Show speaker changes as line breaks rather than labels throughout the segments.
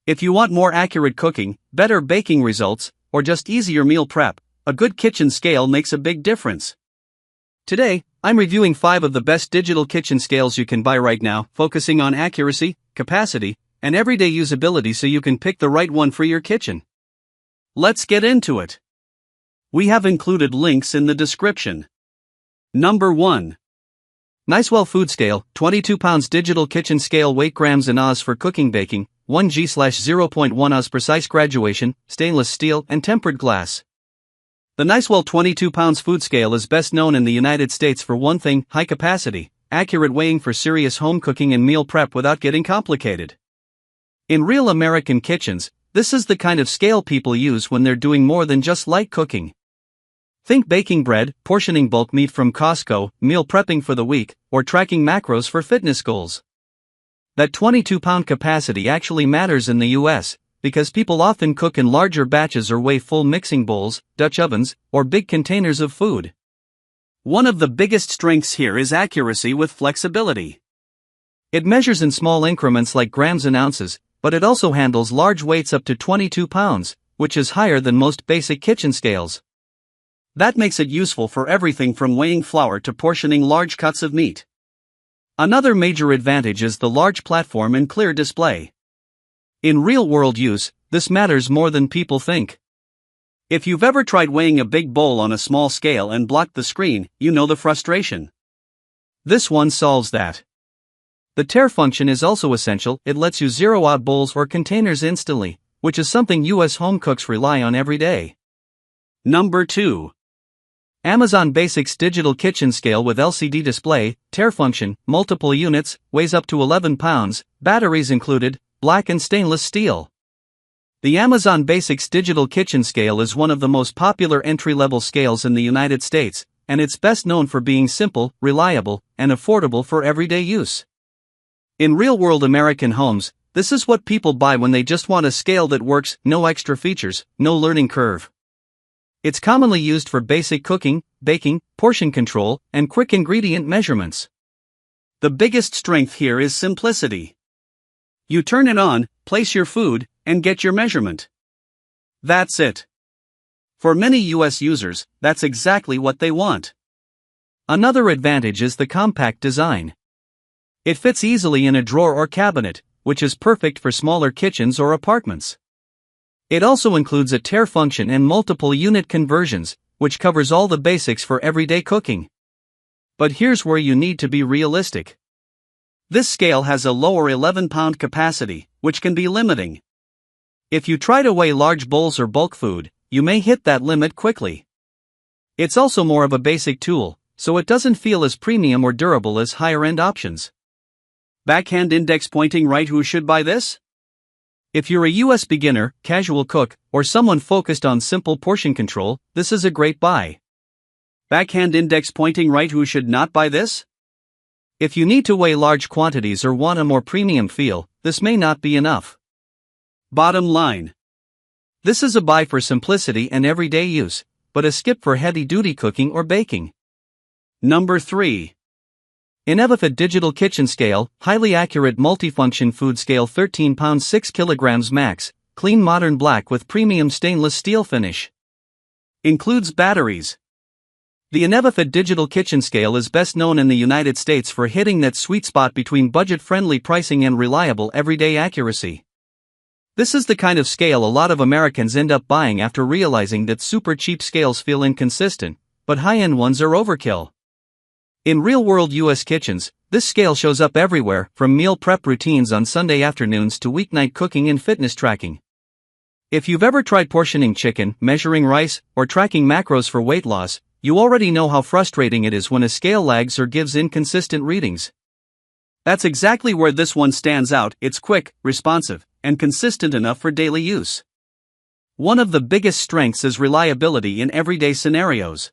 If you want more accurate cooking, better baking results, or just easier meal prep, a good kitchen scale makes a big difference. Today, I'm reviewing 5 of the best digital kitchen scales you can buy right now, focusing on accuracy, capacity, and everyday usability so you can pick the right one for your kitchen. Let's get into it. We have included links in the description. Number 1. Nicewell Food Scale, 22 pounds digital kitchen scale, weight grams and Oz for cooking baking, 1G/0.1 Oz, precise graduation, stainless steel and tempered glass. The Nicewell 22 pounds food scale is best known in the United States for one thing: high capacity, accurate weighing for serious home cooking and meal prep without getting complicated. In real American kitchens, this is the kind of scale people use when they're doing more than just light cooking. Think baking bread, portioning bulk meat from Costco, meal prepping for the week, or tracking macros for fitness goals. That 22-pound capacity actually matters in the US, because people often cook in larger batches or weigh full mixing bowls, Dutch ovens, or big containers of food. One of the biggest strengths here is accuracy with flexibility. It measures in small increments like grams and ounces, but it also handles large weights up to 22 pounds, which is higher than most basic kitchen scales. That makes it useful for everything from weighing flour to portioning large cuts of meat. Another major advantage is the large platform and clear display. In real-world use, this matters more than people think. If you've ever tried weighing a big bowl on a small scale and blocked the screen, you know the frustration. This one solves that. The tare function is also essential. It lets you zero out bowls or containers instantly, which is something US home cooks rely on every day. Number 2. Amazon Basics Digital Kitchen Scale with LCD display, tare function, multiple units, weighs up to 11 pounds, batteries included, black and stainless steel. The Amazon Basics Digital Kitchen Scale is one of the most popular entry-level scales in the United States, and it's best known for being simple, reliable, and affordable for everyday use. In real-world American homes, this is what people buy when they just want a scale that works, no extra features, no learning curve. It's commonly used for basic cooking, baking, portion control, and quick ingredient measurements. The biggest strength here is simplicity. You turn it on, place your food, and get your measurement. That's it. For many US users, that's exactly what they want. Another advantage is the compact design. It fits easily in a drawer or cabinet, which is perfect for smaller kitchens or apartments. It also includes a tare function and multiple unit conversions, which covers all the basics for everyday cooking. But here's where you need to be realistic. This scale has a lower 11-pound capacity, which can be limiting. If you try to weigh large bowls or bulk food, you may hit that limit quickly. It's also more of a basic tool, so it doesn't feel as premium or durable as higher-end options. Backhand index pointing right: who should buy this? If you're a US beginner, casual cook, or someone focused on simple portion control, this is a great buy. Backhand index pointing right: who should not buy this? If you need to weigh large quantities or want a more premium feel, this may not be enough. Bottom line. This is a buy for simplicity and everyday use, but a skip for heavy-duty cooking or baking. Number 3. Inevifit Digital Kitchen Scale, highly accurate multifunction food scale, 13 pounds 6 kilograms max, clean modern black with premium stainless steel finish. Includes batteries. The Inevifit Digital Kitchen Scale is best known in the United States for hitting that sweet spot between budget-friendly pricing and reliable everyday accuracy. This is the kind of scale a lot of Americans end up buying after realizing that super cheap scales feel inconsistent, but high-end ones are overkill. In real-world US kitchens, this scale shows up everywhere, from meal prep routines on Sunday afternoons to weeknight cooking and fitness tracking. If you've ever tried portioning chicken, measuring rice, or tracking macros for weight loss, you already know how frustrating it is when a scale lags or gives inconsistent readings. That's exactly where this one stands out. It's quick, responsive, and consistent enough for daily use. One of the biggest strengths is reliability in everyday scenarios.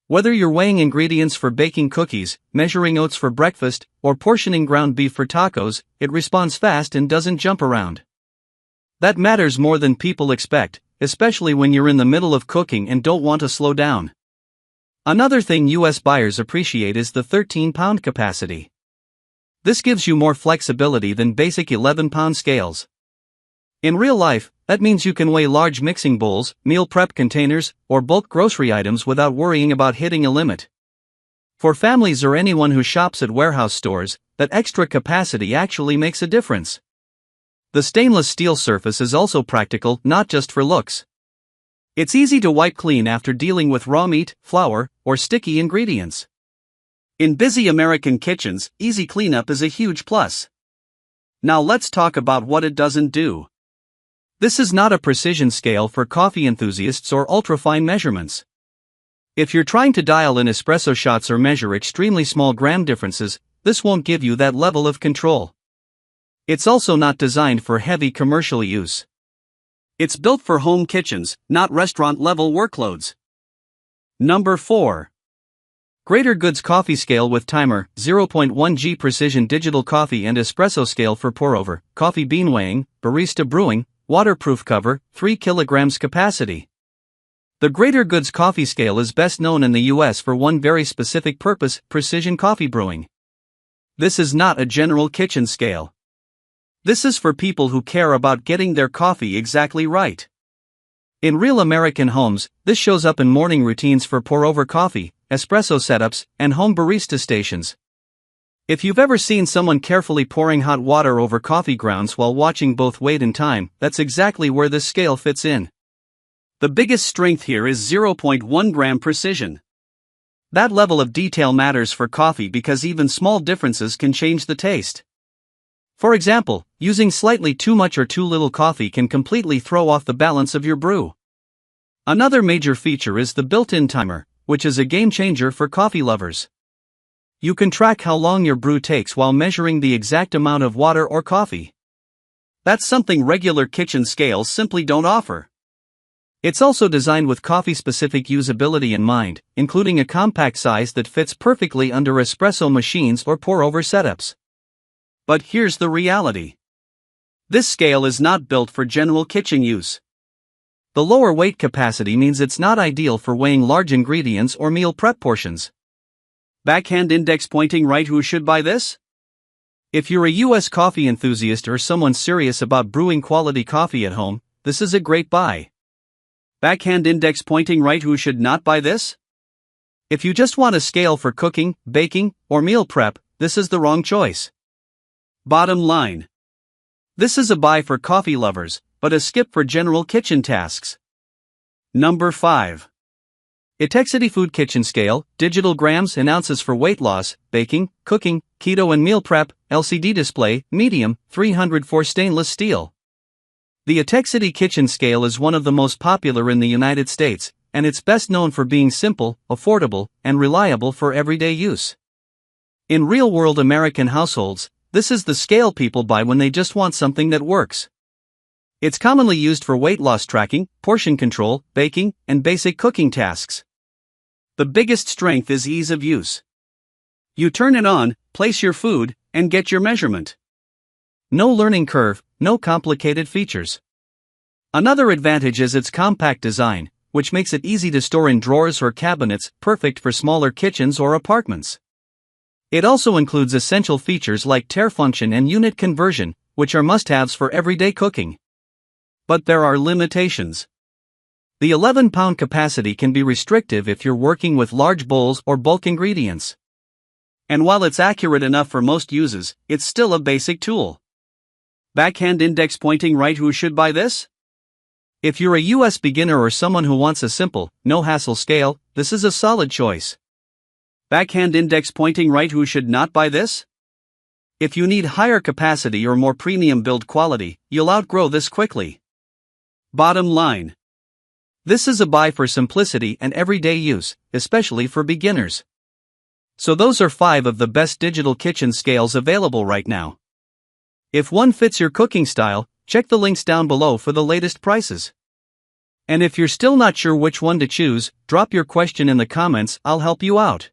Whether you're weighing ingredients for baking cookies, measuring oats for breakfast, or portioning ground beef for tacos, it responds fast and doesn't jump around. That matters more than people expect, especially when you're in the middle of cooking and don't want to slow down. Another thing US buyers appreciate is the 13-pound capacity. This gives you more flexibility than basic 11-pound scales. In real life, that means you can weigh large mixing bowls, meal prep containers, or bulk grocery items without worrying about hitting a limit. For families or anyone who shops at warehouse stores, that extra capacity actually makes a difference. The stainless steel surface is also practical, not just for looks. It's easy to wipe clean after dealing with raw meat, flour, or sticky ingredients. In busy American kitchens, easy cleanup is a huge plus. Now let's talk about what it doesn't do. This is not a precision scale for coffee enthusiasts or ultra-fine measurements. If you're trying to dial in espresso shots or measure extremely small gram differences, this won't give you that level of control. It's also not designed for heavy commercial use. It's built for home kitchens, not restaurant-level workloads. Number 4. Greater Goods Coffee Scale with Timer, 0.1 G Precision Digital Coffee and Espresso Scale for Pour-Over, Coffee Bean Weighing, Barista Brewing, Waterproof Cover, 3 kilograms capacity. The Greater Goods Coffee Scale is best known in the US for one very specific purpose: precision coffee brewing. This is not a general kitchen scale. This is for people who care about getting their coffee exactly right. In real American homes, this shows up in morning routines for pour-over coffee, espresso setups, and home barista stations. If you've ever seen someone carefully pouring hot water over coffee grounds while watching both weight and time, that's exactly where this scale fits in. The biggest strength here is 0.1 gram precision. That level of detail matters for coffee because even small differences can change the taste. For example, using slightly too much or too little coffee can completely throw off the balance of your brew. Another major feature is the built-in timer, which is a game changer for coffee lovers. You can track how long your brew takes while measuring the exact amount of water or coffee. That's something regular kitchen scales simply don't offer. It's also designed with coffee-specific usability in mind, including a compact size that fits perfectly under espresso machines or pour-over setups. But here's the reality. This scale is not built for general kitchen use. The lower weight capacity means it's not ideal for weighing large ingredients or meal prep portions. Backhand index pointing right: who should buy this? If you're a US coffee enthusiast or someone serious about brewing quality coffee at home, this is a great buy. Backhand index pointing right: who should not buy this? If you just want a scale for cooking, baking, or meal prep, this is the wrong choice. Bottom line. This is a buy for coffee lovers, but a skip for general kitchen tasks. Number 5. Etexity Food Kitchen Scale, Digital Grams and Ounces for Weight Loss, Baking, Cooking, Keto and Meal Prep, LCD Display, Medium, 304 Stainless Steel. The Etexity Kitchen Scale is one of the most popular in the United States, and it's best known for being simple, affordable, and reliable for everyday use. In real-world American households, this is the scale people buy when they just want something that works. It's commonly used for weight loss tracking, portion control, baking, and basic cooking tasks. The biggest strength is ease of use. You turn it on, place your food, and get your measurement. No learning curve, no complicated features. Another advantage is its compact design, which makes it easy to store in drawers or cabinets, perfect for smaller kitchens or apartments. It also includes essential features like tare function and unit conversion, which are must-haves for everyday cooking. But there are limitations. The 11-pound capacity can be restrictive if you're working with large bowls or bulk ingredients. And while it's accurate enough for most uses, it's still a basic tool. Backhand index pointing right: who should buy this? If you're a US beginner or someone who wants a simple, no-hassle scale, this is a solid choice. Backhand index pointing right: who should not buy this? If you need higher capacity or more premium build quality, you'll outgrow this quickly. Bottom line. This is a buy for simplicity and everyday use, especially for beginners. So those are 5 of the best digital kitchen scales available right now. If one fits your cooking style, check the links down below for the latest prices. And if you're still not sure which one to choose, drop your question in the comments, I'll help you out.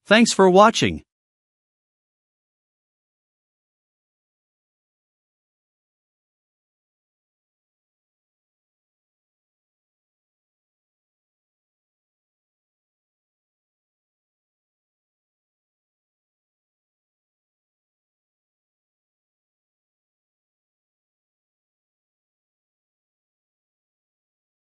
Thanks for watching.